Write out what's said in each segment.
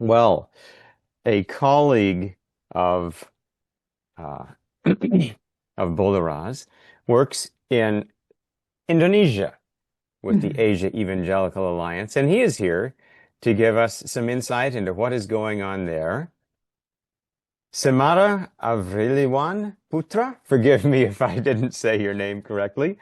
Well, a colleague of uh, of Bolaraz works in Indonesia with the Asia Evangelical Alliance, and he is here to give us some insight into what is going on there. Samara Avriliwan Putra, forgive me if I didn't say your name correctly.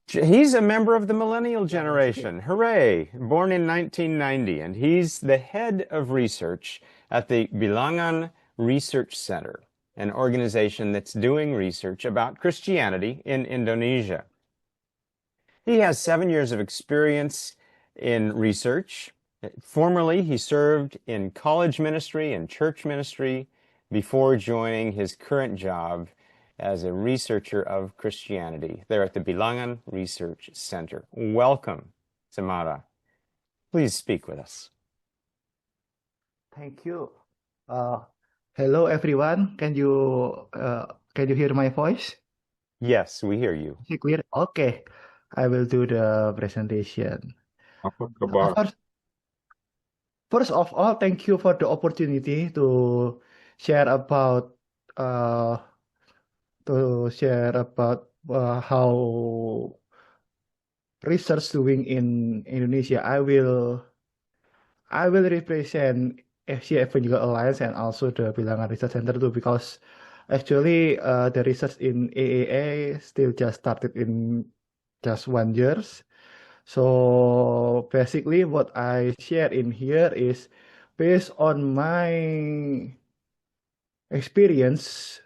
He's a member of the millennial generation. Hooray! Born in 1990, and he's the head of research at the Bilangan Research Center, an organization that's doing research about Christianity in Indonesia. He has 7 years of experience in research. Formerly, he served in college ministry and church ministry before joining his current job as a researcher of Christianity there at the Bilangan Research Center. Welcome, Samara. Please speak with us. Thank you. Uh, Hello everyone. Can you hear my voice? Yes, we hear you. Is it clear? Okay. I will do the presentation. Apa kabar? First, first of all, thank you for the opportunity share about uh how research doing in Indonesia. I will represent Asia Evangelical Alliance and also the Bilangan Research Center too, because actually the research in AAA still just started in just 1 year. So basically what I share in here is based on my experience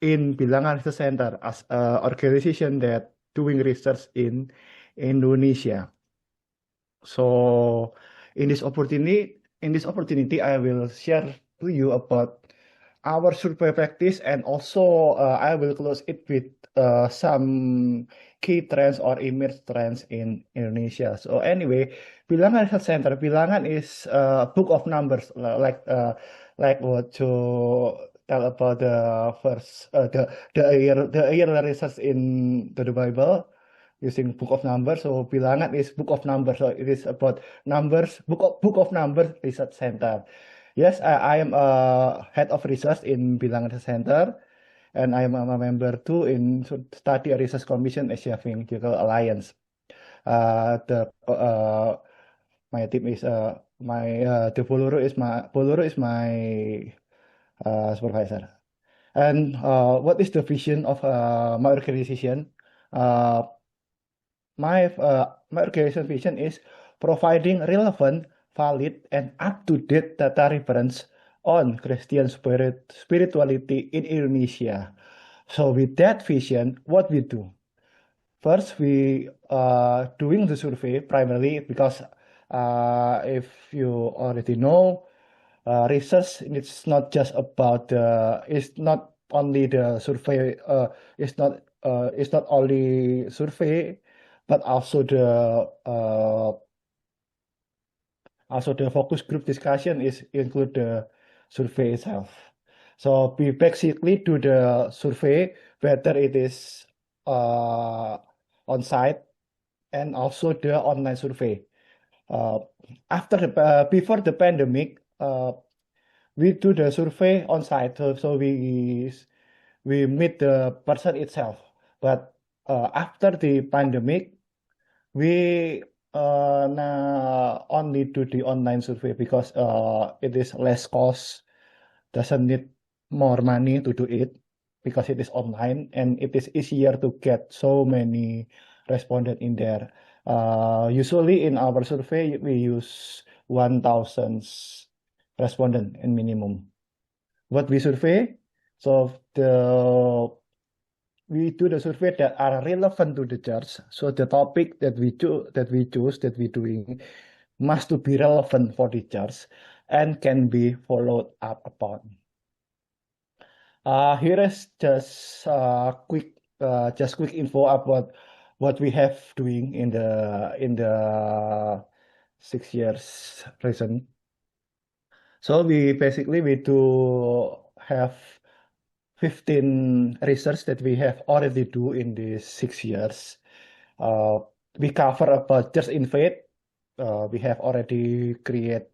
in Bilangan Research Center as an organization that doing research in Indonesia. So in this opportunity, I will share to you about our survey practice, and also I will close it with some key trends or emerging trends in Indonesia. So anyway, Bilangan Research Center. Bilangan is a book of numbers, like what to tell about the first the year research in the Bible using book of numbers. So bilangan is book of numbers. So it is about numbers, book of numbers research center. Yes, I am a head of research in Bilangan Research Center, and I am a member too in Study Research Commission Asia Evangelical Alliance. The My team is my the Boloro is my supervisor. And what is the vision of my organization? Uh, my organization vision is providing relevant, valid, and up-to-date data reference on Christian spirituality in Indonesia. So with that vision, what we do? First, we doing the survey primarily because if you already know, research it's not just about it's not only the survey it's not only survey, but also the focus group discussion is include the survey itself. So we basically do the survey whether it is uh, on site and also the online survey. Uh, Before the pandemic, we do the survey on site, so we meet the person itself. But after the pandemic, we now only do the online survey because it is less cost, doesn't need more money to do it because it is online and it is easier to get so many respondents in there. Usually in our survey we use 1,000 respondent in minimum. What we survey? So we do the survey that are relevant to the church. So the topic that we doing must to be relevant for the church and can be followed up upon. Here is just quick info about what we have doing in the 6 years recent. So we do have 15 research that we have already do in these 6 years. We cover about just in faith. We have already create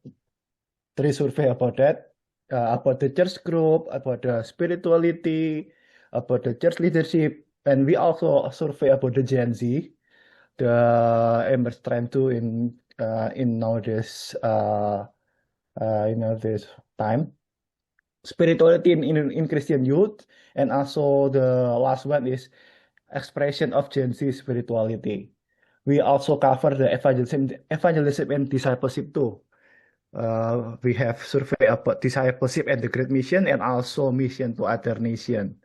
three survey about that, about the church group, about the spirituality, about the church leadership, and we also survey about the Gen Z, the emerge trend too in nowadays this time. Spirituality in Christian youth, and also the last one is expression of Gen Z spirituality. We also cover the evangelism and discipleship too. We have survey about discipleship and the Great Mission, and also mission to other nation.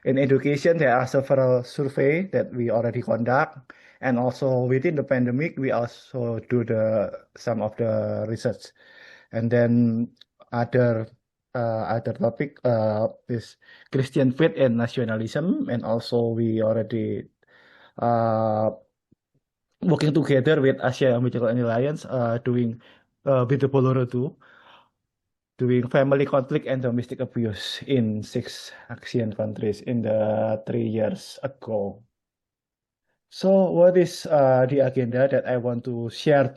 In education, there are several survey that we already conduct, and also within the pandemic, we also do some of the research. And then other other topic is Christian faith and nationalism, and also we already uh, working together with Asia Evangelical Alliance, doing with the Boloro too, doing family conflict and domestic abuse in 6 Asian countries in the 3 years ago. So what is the agenda that I want to share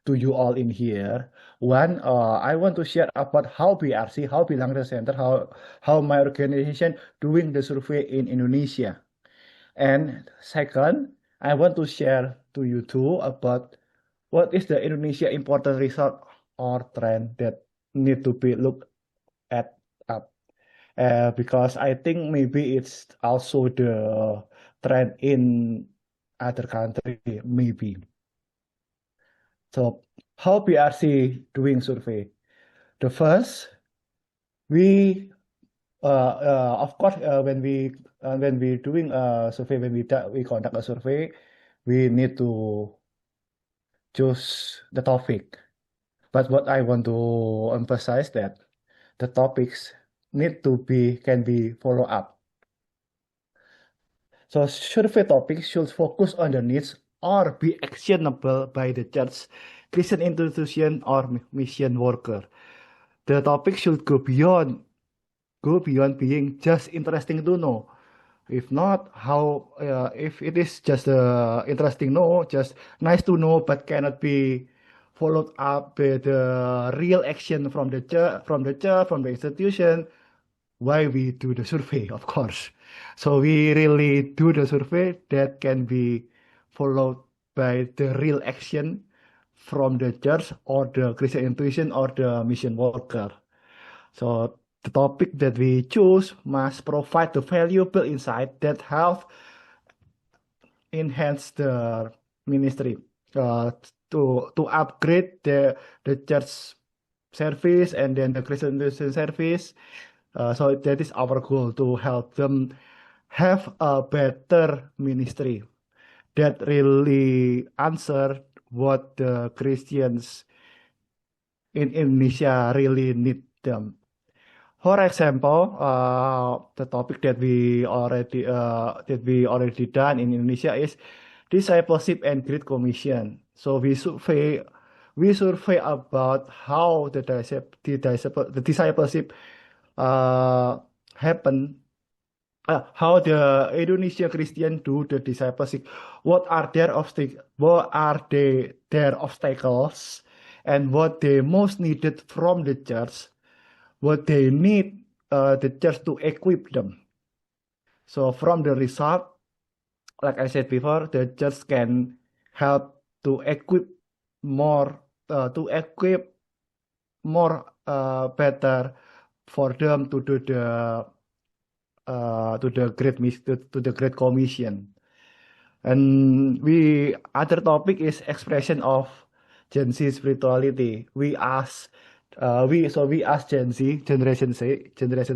to you all in here? One, I want to share about how BRC, how Bilang Center, how my organization doing the survey in Indonesia. And second, I want to share to you too about what is the Indonesia important result or trend that need to be looked at up. Because I think maybe it's also the trend in other country, maybe. So how BRC doing survey? The first, we of course when we doing a survey, we conduct a survey, we need to choose the topic. But what I want to emphasize that the topics need to be can be follow up. So survey topics should focus on the needs or be actionable by the church, Christian institution, or mission worker. The topic should go beyond being just interesting to know. If not, how if it is just interesting know, just nice to know, but cannot be followed up with real action from the church, from the institution, why we do the survey, of course. So we really do the survey that can be followed by the real action from the church or the Christian institution or the mission worker. So the topic that we choose must provide the valuable insight that help enhance the ministry, to upgrade the church service and then the Christian institution service. So that is our goal, to help them have a better ministry that really answer what the Christians in Indonesia really need them. For example, the topic that we already done in Indonesia is discipleship and Great Commission. So we survey about how the discipleship happen, how the Indonesia Christian do the discipleship. What are their obstacles, and what they most needed from the church, what they need the church to equip them. So from the result, like I said before, the church can help to equip more, better for them to do to the Great Commission. And other topic is expression of Gen Z spirituality. We ask Generation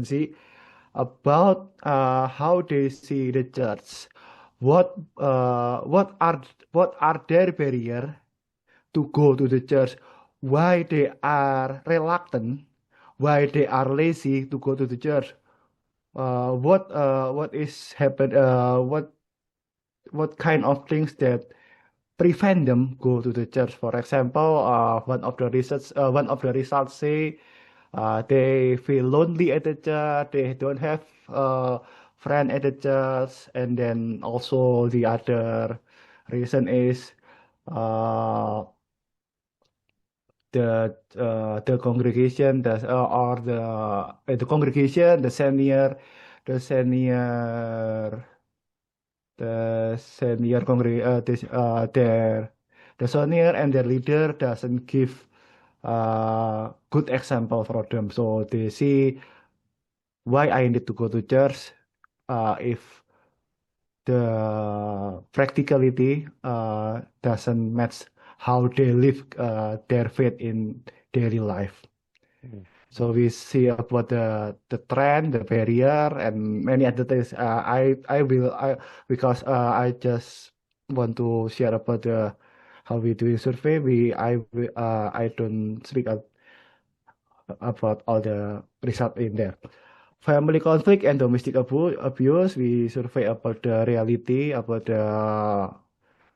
Z about how they see the church. What are their barrier to go to the church? Why they are reluctant? Why they are lazy to go to the church? What is happen? What kind of things that prevent them go to the church? For example, one of the results say they feel lonely at the church. They don't have friend at the church, and then also the other reason is uh, the congregation, the congregation, the senior the senior and their leader doesn't give good example for them. So they see why I need to go to church if the practicality doesn't match how they live their faith in daily life. Mm. So we see about the trend, the barrier, and many other things. I just want to share about the how we doing survey. I don't speak about all the result in there. Family conflict and domestic abuse. We survey about the reality about the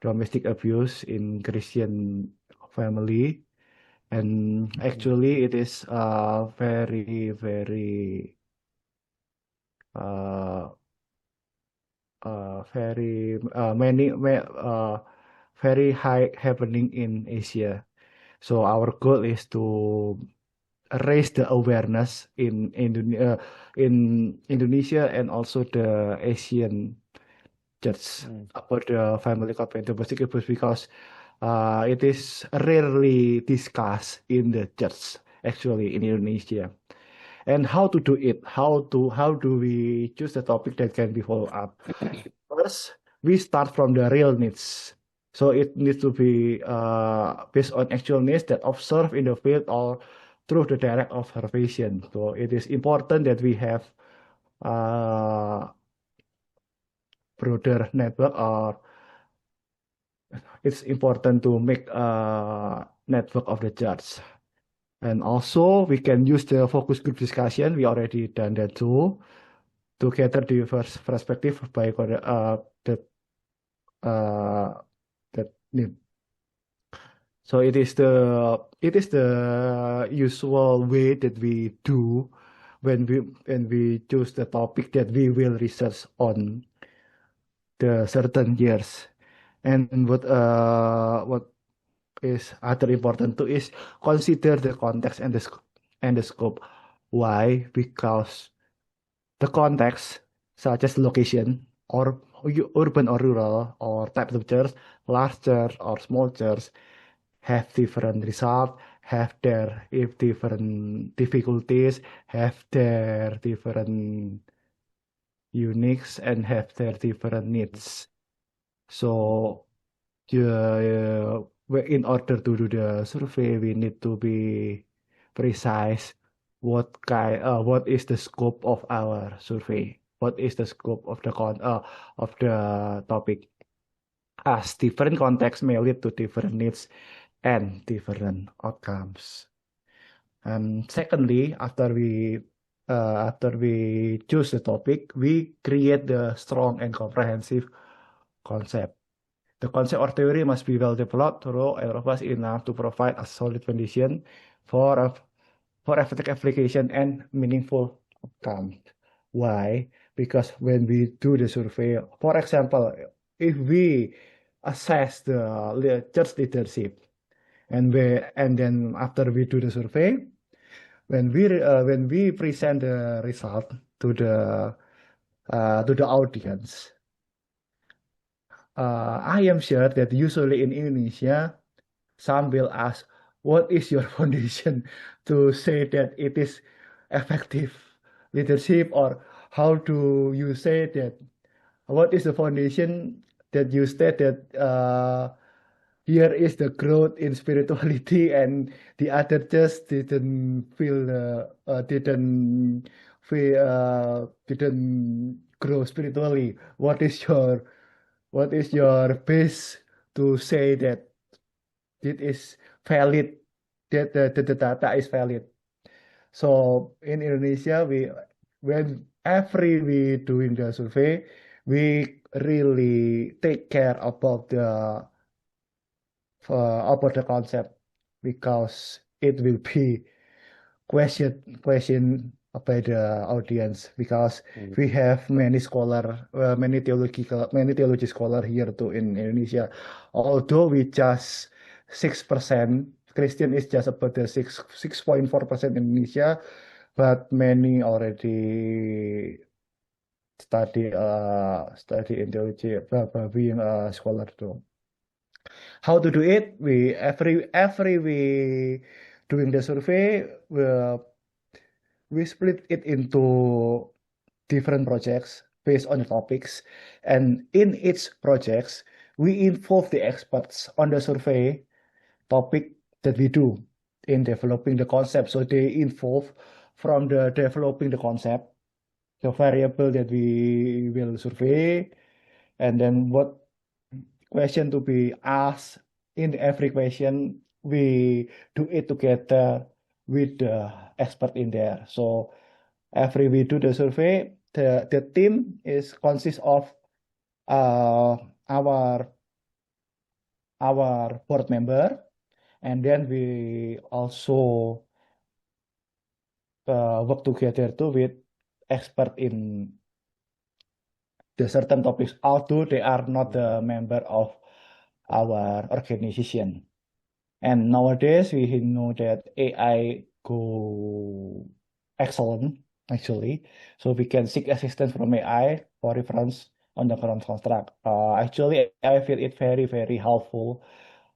domestic abuse in Christian family. And actually, it is uh, very high happening in Asia. So our goal is to raise the awareness in Indonesia and also the Asian church Mm. about the family conflict and domestic abuse because it is rarely discussed in the church actually in Indonesia. And how to do it? How do we choose the topic that can be followed up? First, we start from the real needs. So it needs to be based on actual needs that observe in the field or through the direct observation. So it is important that we have uh, broader network or it's important to make a network of the church. And also we can use the focus group discussion. We already done that too to gather diverse perspective by uh, that need. So it is the usual way that we do when we choose the topic that we will research on the certain years. And what is other important too is consider the context and the scope. Why? Because the context, such as location or urban or rural or types of church, large church or small church, have different results, have their if different difficulties, have their different uniques, and have their different needs. So in order to do the survey, we need to be precise what is the scope of our survey, what is the scope of the topic, as different contexts may lead to different needs and different outcomes. And secondly, after we choose the topic, we create the strong and comprehensive concept. The concept or theory must be well developed, thorough, and robust enough to provide a solid foundation for effective application and meaningful outcome. Why? Because when we do the survey, for example, if we assess the church leadership, and then after we do the survey, when we present the result to the audience, I am sure that usually in Indonesia, some will ask, "What is your foundation to say that it is effective leadership?" Or how do you say that? What is the foundation that you state that here is the growth in spirituality and the other just didn't grow spiritually? What is your base to say that it is valid, that the data is valid? So in Indonesia, when every we doing the survey, we really take care about the concept because it will be question by the audience because Mm. we have many theology scholar here too in Indonesia. Although we just 6% Christian is just about the 6.4% in Indonesia, but many already study in theology by being a scholar too. How to do it? Every we doing the survey, we split it into different projects based on the topics, and in each projects we involve the experts on the survey topic that we do in developing the concept. So they involve from the developing the concept, the variable that we will survey, and then what question to be asked in every question. We do it together with the expert in there. So every we do the survey, the team is consists of uh, our our board member, and then we also work together too with expert in the certain topics, although they are not the member of our organization. And nowadays we know that AI go excellent actually, so we can seek assistance from AI for reference on the current construct. Actually, I feel it very helpful.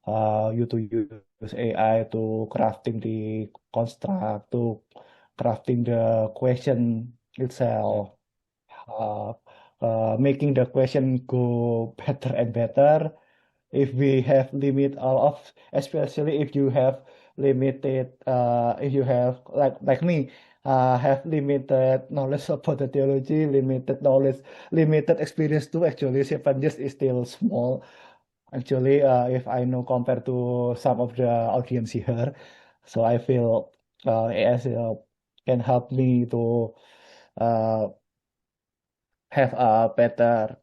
You to use AI to crafting the construct, to crafting the question itself, uh, making the question go better and better. If we have limit of, especially if you have limited, if you have like me, have limited knowledge about the theology, limited knowledge, limited experience too. Actually, 7 years is still small. Actually, if I know compared to some of the audience here, so I feel AS can help me to uh, have a better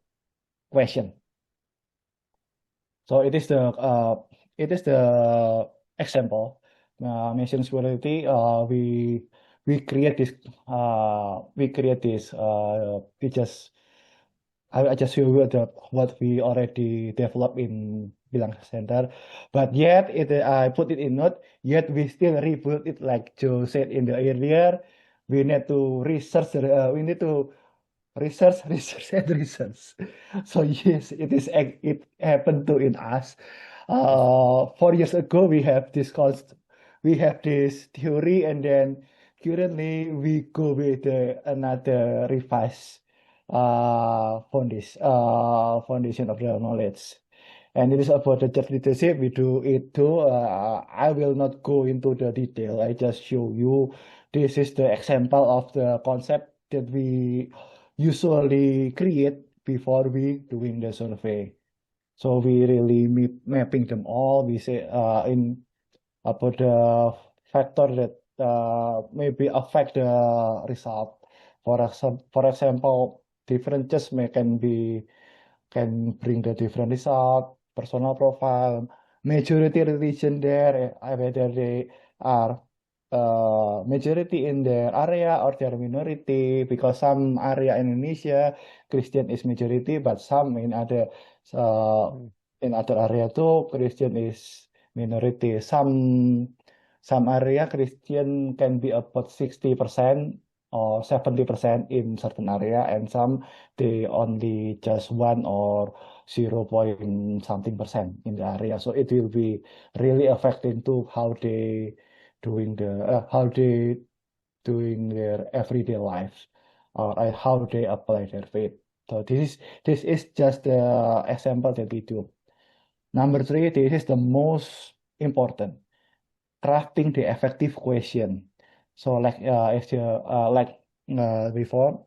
question. So it is the example mission security. We just I just show you what we already developed in Bilang Center, but yet I put it in note. Yet we still rebuild it like Joe said in the earlier. We need to research. We need to research, research, and research. So yes, it happened to in us. 4 years ago, we have this theory, and then currently we go with another revised foundation of the knowledge. And it is about the church leadership. We do it too. I will not go into the detail. I just show you this is the example of the concept that we usually create before we doing the survey. So we really mapping them all. We say in about the factor that maybe affect the result. For example, differences can bring the different result, personal profile, majority religion there, whether they are majority in their area or their minority, because some area in Indonesia Christian is majority, but some uh, in other area too Christian is minority. Some area Christian can be about 60% or 70% in certain area, and some they only just 1 or 0 point something percent in the area. So it will be really affecting to how they doing their everyday lives, or how they apply their faith. So this is just the example that we do. Number three, this is the most important, crafting the effective question. So if you before,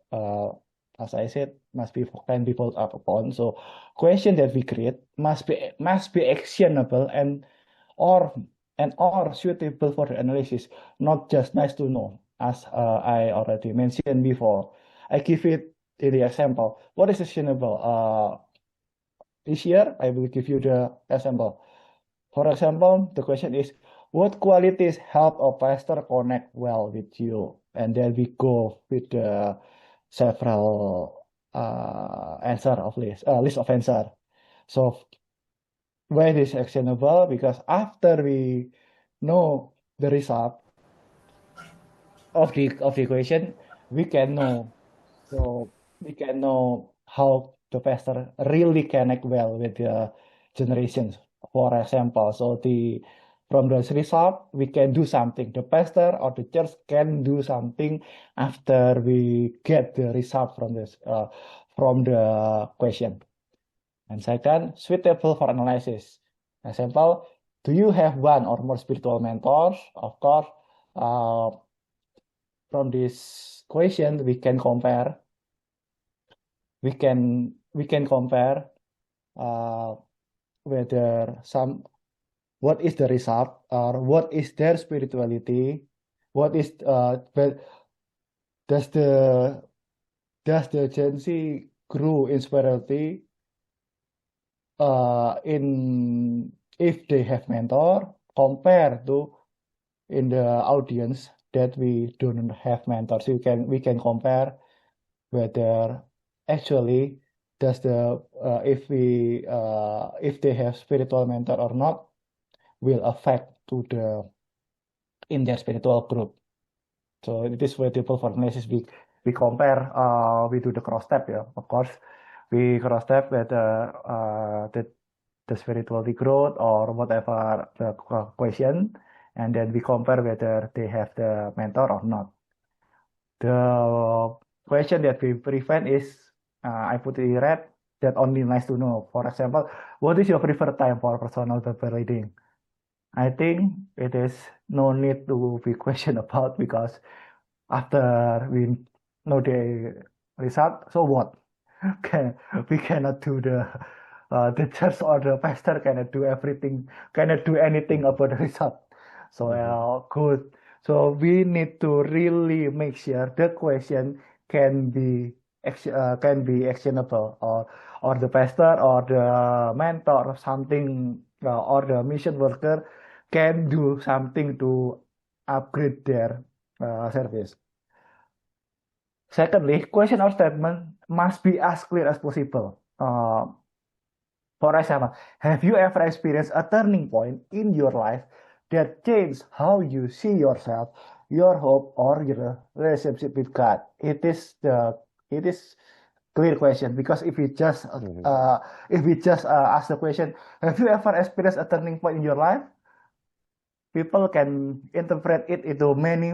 as I said, must be can be followed up upon. So question that we create must be actionable or or suitable for the analysis, not just nice to know. As I already mentioned before, I give it in the example. What is actionable? This year I will give you the example. For example, the question is, what qualities help a pastor connect well with you? And then we go with the several answer of list of answer. So why it is actionable? Because after we know the result of the equation, we can know. So we can know how the pastor really connect well with the generations. For example, so the from this result we can do something. The pastor or the church can do something after we get the result from the question. And second, suitable for analysis. Example, do you have one or more spiritual mentors? Of course, uh, from this question we can compare uh, whether what is the result or what is their spirituality, what is does the does the Gen Z grow in spirituality in if they have mentor compared to in the audience that we don't have mentors. We can compare whether actually does if they have spiritual mentor or not will affect to the in their spiritual group. So it is valuable for analysis. We compare, we do the cross step, yeah. Of course, we cross step whether the spirituality growth or whatever the question, and then we compare whether they have the mentor or not. The question that we prevent is, I put in red, that only nice to know. For example, what is your preferred time for personal Bible reading? I think it is no need to be questioned about because after we know the result, so what? Can we cannot do the church or the pastor cannot do everything, cannot do anything about the result. So Mhm. good. So we need to really make sure the question can be actionable, or the pastor or the mentor or something, or the mission worker can do something to upgrade their service. Secondly, question or statement must be as clear as possible. For example, have you ever experienced a turning point in your life that changed how you see yourself, your hope, or your relationship with God? It is clear question because Mhm. if we just ask the question, have you ever experienced a turning point in your life? People can interpret it into many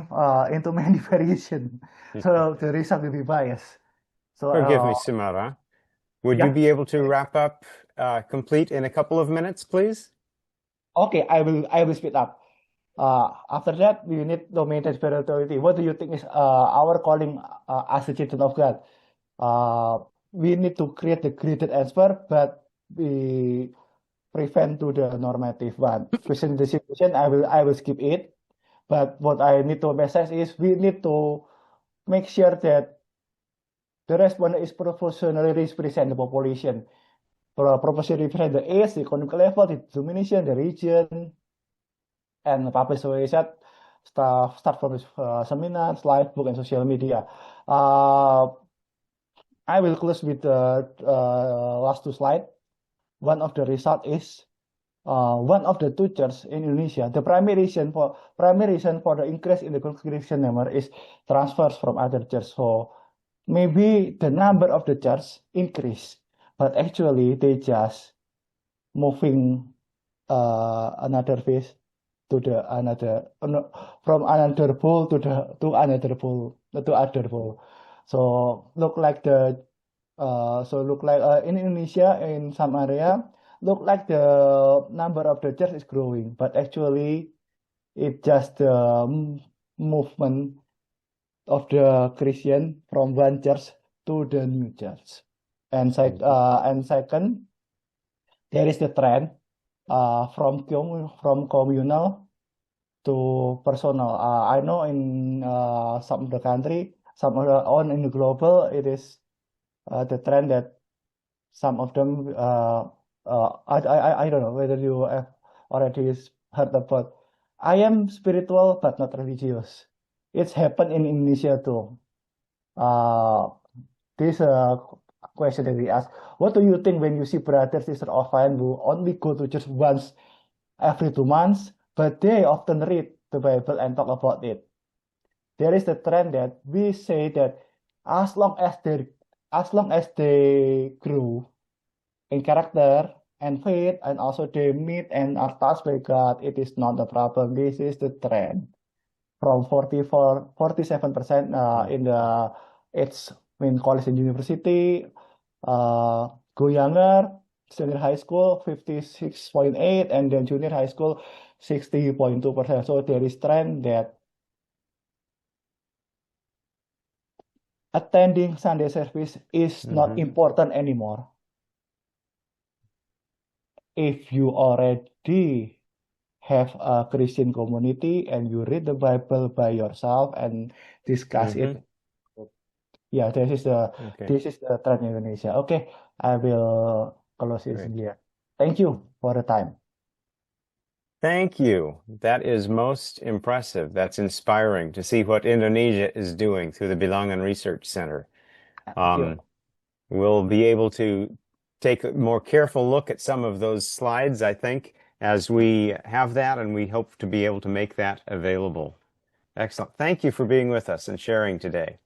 variations. So the result will be biased. So Forgive me, Simara. Would you yeah, be able to wrap up complete in a couple of minutes, please? okay, I will speed up. After that, we need to maintain spirituality. What do you think is our calling as a children of God? Uh, we need to create the created answer, but we prevent to the normative one. Question the situation, I will skip it. But what I need to emphasize is we need to make sure that the respondent is proportionally represent the population. Proportionally represent the age, the economic level, the denomination, the region, and publish research start from seminars, live book, and social media. Uh, I will close with the last two slides. One of the result is one of the two churches in Indonesia. The primary reason for the increase in the congregation number is transfers from other churches. So maybe the number of the church increase, but actually they just moving another face to the another no, from another pole to another pole to other pole. So look like in Indonesia in some area look like the number of the church is growing, but actually it just the movement of the Christian from one church to the new church. Mhm. And second, there is the trend from communal to personal. I know in some of the country, some of the on in the global, it is the trend that some of them. I don't know whether you have already heard about. I am spiritual but not religious. It's happened in Indonesia too. Uh, this question that we ask. What do you think when you see brother, sister, or friend who only go to church once every 2 months but they often read the Bible and talk about it. There is the trend that we say that as long as they grow in character and faith, and also they meet and are touched by God, it is not a problem. This is the trend from 47% in the it's in college and university. Go younger, senior high school 56.8, and then junior high school 60.2%. So there is trend that attending Sunday service is not Mhm. important anymore. If you already have a Christian community and you read the Bible by yourself and discuss it. Yeah, Okay. this is the trend in Indonesia. Okay, I will close it Great. here. Thank you for the time. Thank you. That is most impressive. That's inspiring to see what Indonesia is doing through the Bilangan Research Center. Thank you. We'll be able to take a more careful look at some of those slides, I think, as we have that, and we hope to be able to make that available. Excellent. Thank you for being with us and sharing today.